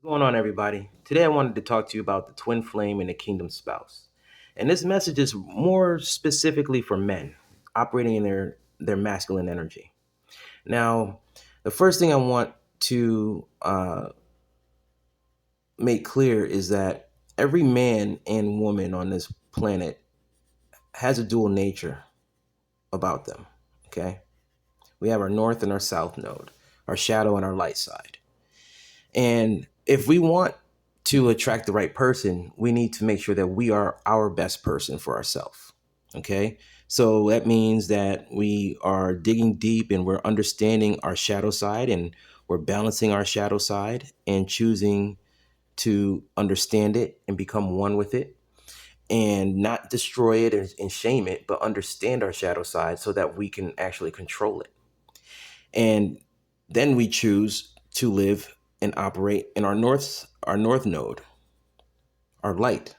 What's going on, everybody? Today I wanted to talk to you about the twin flame and the kingdom spouse. And this message is more specifically for men operating in their masculine energy. Now, the first thing I want to make clear is that every man and woman on this planet has a dual nature about them. Okay? We have our north and our south node, our shadow and our light side. And if we want to attract the right person, we need to make sure that we are our best person for ourselves. Okay. So that means that we are digging deep and we're understanding our shadow side and we're balancing our shadow side and choosing to understand it and become one with it and not destroy it and shame it, but understand our shadow side so that we can actually control it. And then we choose to live and operate in our north node, our light.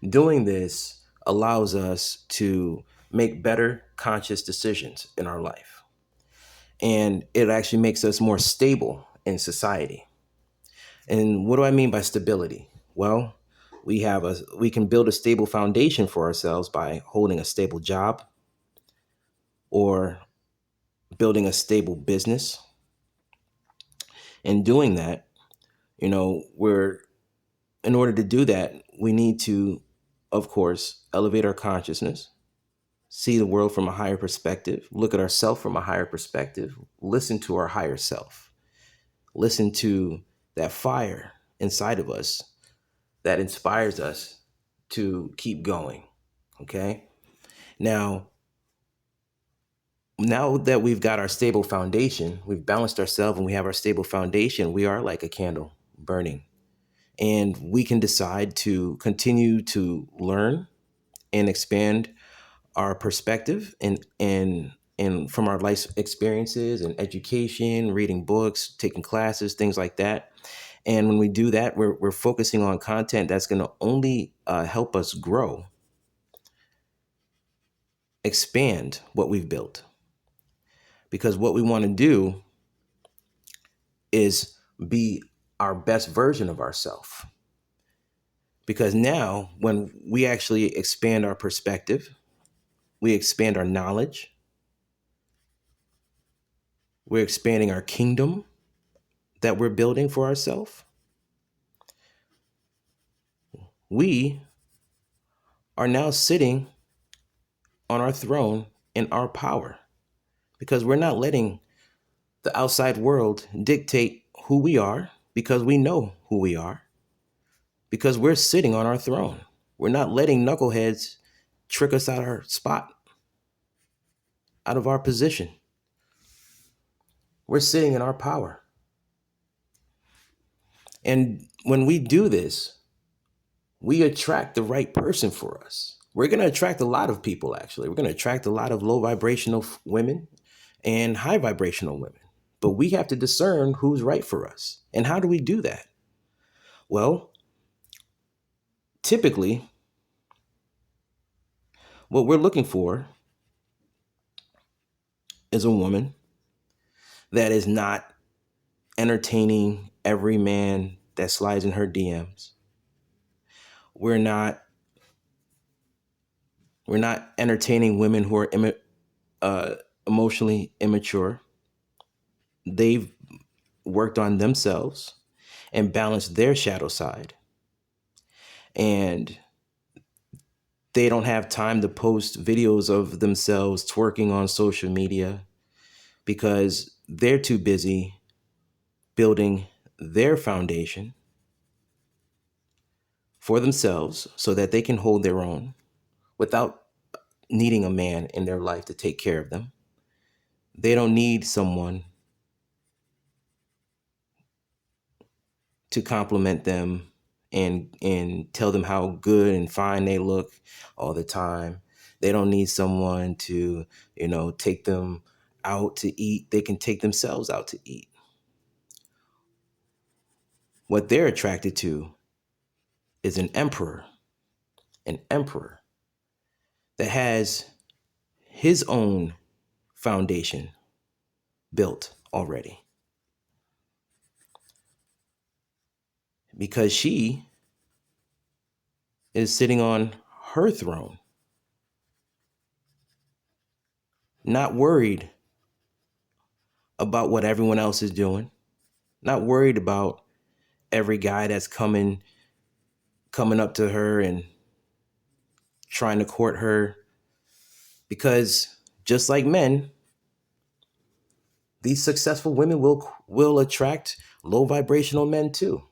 Doing this allows us to make better conscious decisions in our life. And it actually makes us more stable in society. And what do I mean by stability? Well, we can build a stable foundation for ourselves by holding a stable job or building a stable business. And doing that, we're in order to do that, we need to, of course, elevate our consciousness, see the world from a higher perspective, look at ourselves from a higher perspective, listen to our higher self, listen to that fire inside of us that inspires us to keep going. Okay. Now, now that we've got our stable foundation, we've balanced ourselves and we have our stable foundation, we are like a candle burning. And we can decide to continue to learn and expand our perspective and from our life experiences and education, reading books, taking classes, things like that. And when we do that, we're focusing on content that's going to only help us grow, expand what we've built. Because what we want to do is be our best version of ourselves. Because now, when we actually expand our perspective, we expand our knowledge, we're expanding our kingdom that we're building for ourselves. We are now sitting on our throne in our power because we're not letting the outside world dictate who we are because we know who we are, because we're sitting on our throne. We're not letting knuckleheads trick us out of our spot, out of our position. We're sitting in our power. And when we do this, we attract the right person for us. We're going to attract a lot of people, actually. We're going to attract a lot of low vibrational women and high vibrational women. But we have to discern who's right for us. And how do we do that? Well, typically, what we're looking for is a woman that is not entertaining every man that slides in her DMs. We're not entertaining women who are emotionally immature. They've worked on themselves and balanced their shadow side. And they don't have time to post videos of themselves twerking on social media because they're too busy building their foundation for themselves so that they can hold their own without needing a man in their life to take care of them. They don't need someone to compliment them and tell them how good and fine they look all the time. They don't need someone to, take them out to eat. They can take themselves out to eat. What they're attracted to is an emperor that has his own foundation built already. because she is sitting on her throne, not worried about what everyone else is doing, not worried about every guy that's coming up to her and trying to court her. Because just like men, these successful women will attract low vibrational men too.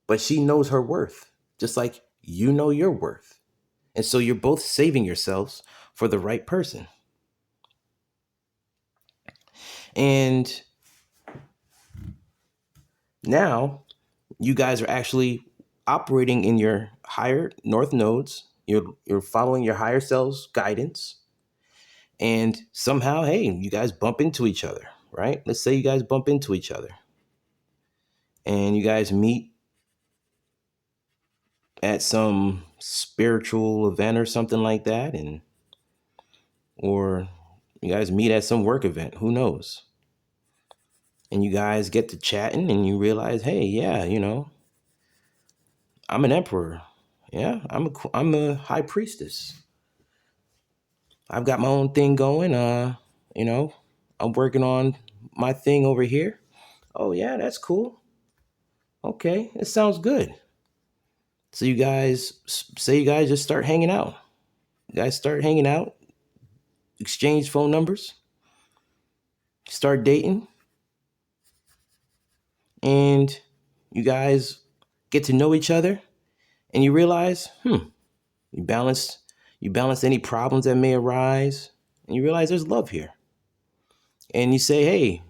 But she knows her worth, just like you know your worth. And so you're both saving yourselves for the right person. And now you guys are actually operating in your higher north nodes. You're following your higher selves guidance. And somehow, hey, you guys bump into each other, right? Let's say you guys bump into each other and you guys meet at some spiritual event or something like that, and or you guys meet at some work event, who knows? And you guys get to chatting and you realize, hey, yeah, I'm an emperor. Yeah, I'm a high priestess. I've got my own thing going. You know, I'm working on my thing over here. Oh yeah, that's cool. Okay, it sounds good. So you guys say you guys just start hanging out. You guys start hanging out, exchange phone numbers, start dating, and you guys get to know each other, and you realize, you balance you balance any problems that may arise, and you realize there's love here. And you say, hey,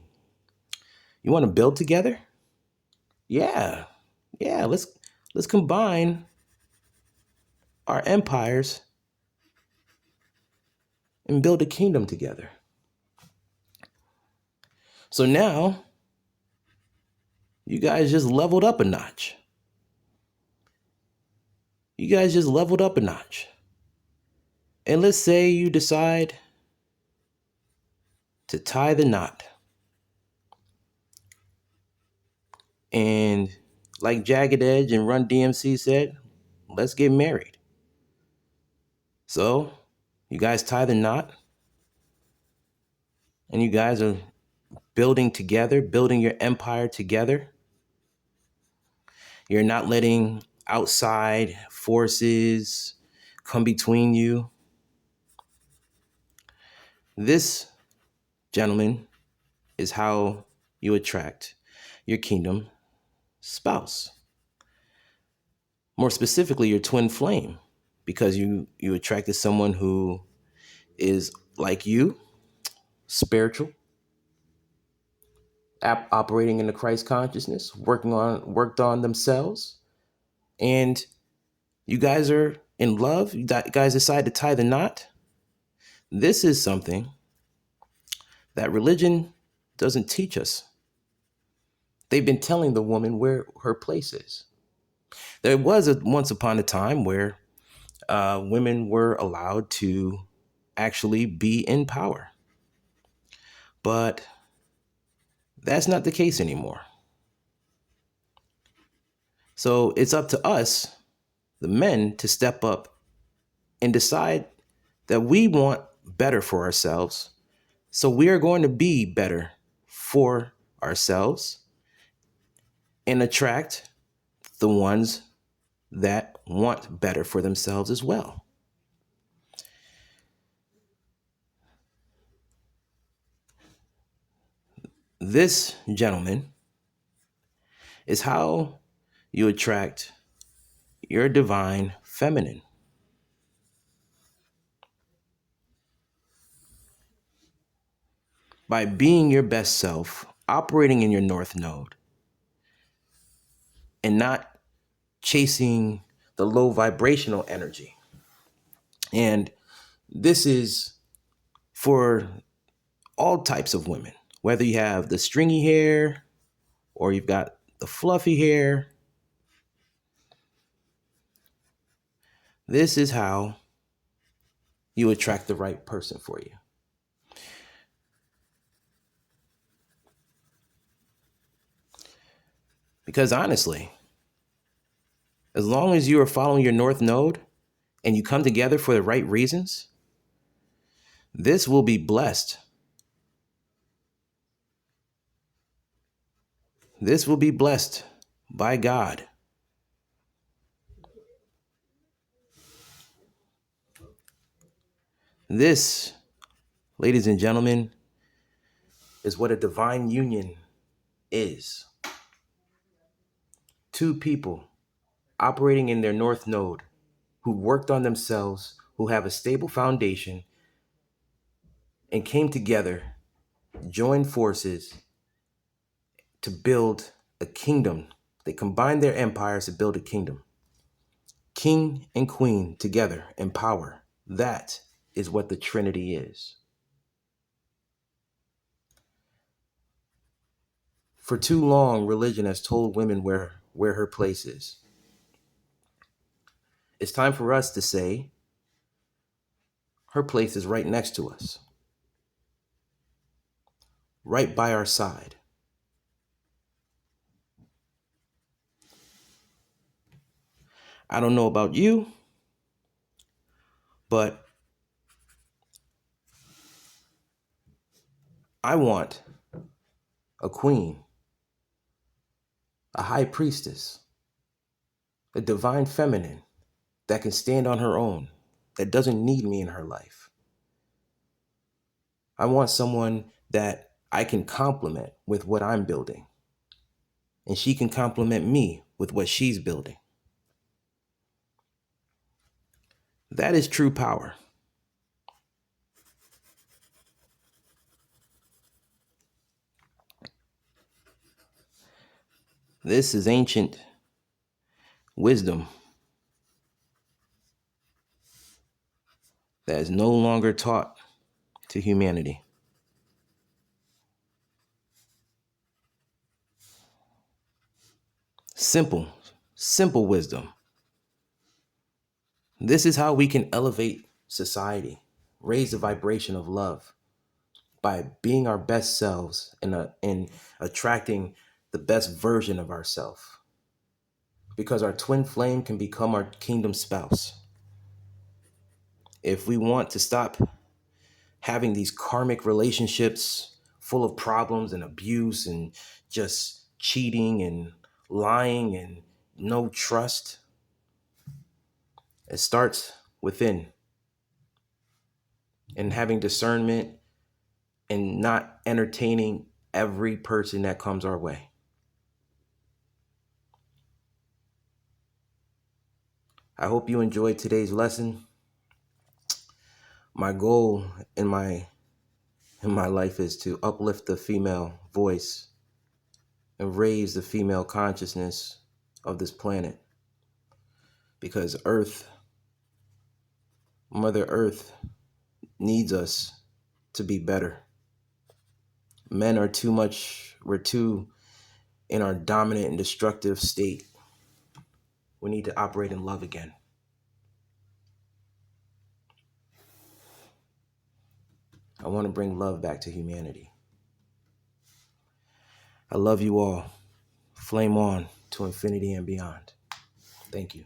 you want to build together? Yeah. Yeah, let's combine our empires and build a kingdom together. So now you guys just leveled up a notch. You guys just leveled up a notch. And let's say you decide to tie the knot. And like Jagged Edge and Run DMC said, let's get married. So you guys tie the knot and you guys are building together, building your empire together. You're not letting outside forces come between you. This, gentlemen, is how you attract your kingdom spouse. More specifically, your twin flame, because you attracted someone who is like you, spiritual, operating in the Christ consciousness, worked on themselves, and you guys are in love. You guys decide to tie the knot. This is something that religion doesn't teach us. They've been telling the woman where her place is. There was once upon a time where women were allowed to actually be in power, but that's not the case anymore. So it's up to us, the men, to step up and decide that we want better for ourselves. So we are going to be better for ourselves and attract the ones that want better for themselves as well. This, gentlemen, is how you attract your divine feminine. By being your best self, operating in your north node, and not chasing the low vibrational energy. And this is for all types of women, whether you have the stringy hair or you've got the fluffy hair. This is how you attract the right person for you. Because honestly, As long as you are following your North Node and you come together for the right reasons, this will be blessed. This will be blessed by God. This, ladies and gentlemen, is what a divine union is. Two people operating in their North Node who worked on themselves, who have a stable foundation, and came together, joined forces to build a kingdom. They combined their empires to build a kingdom. King and queen together in power. That is what the Trinity is. For too long, religion has told women where her place is. It's time for us to say, her place is right next to us, right by our side. I don't know about you, but I want a queen, a high priestess, a divine feminine that can stand on her own, that doesn't need me in her life. I want someone that I can complement with what I'm building, and she can complement me with what she's building. That is true power. This is ancient wisdom that is no longer taught to humanity. Simple, simple wisdom. This is how we can elevate society, raise the vibration of love by being our best selves and attracting the best version of ourselves. Because our twin flame can become our kingdom spouse. If we want to stop having these karmic relationships full of problems and abuse and just cheating and lying and no trust, it starts within, and having discernment and not entertaining every person that comes our way. I hope you enjoyed today's lesson. My goal in my life is to uplift the female voice and raise the female consciousness of this planet. Because Mother Earth needs us to be better. Men are we're too in our dominant and destructive state. We need to operate in love again. I want to bring love back to humanity. I love you all. Flame on to infinity and beyond. Thank you.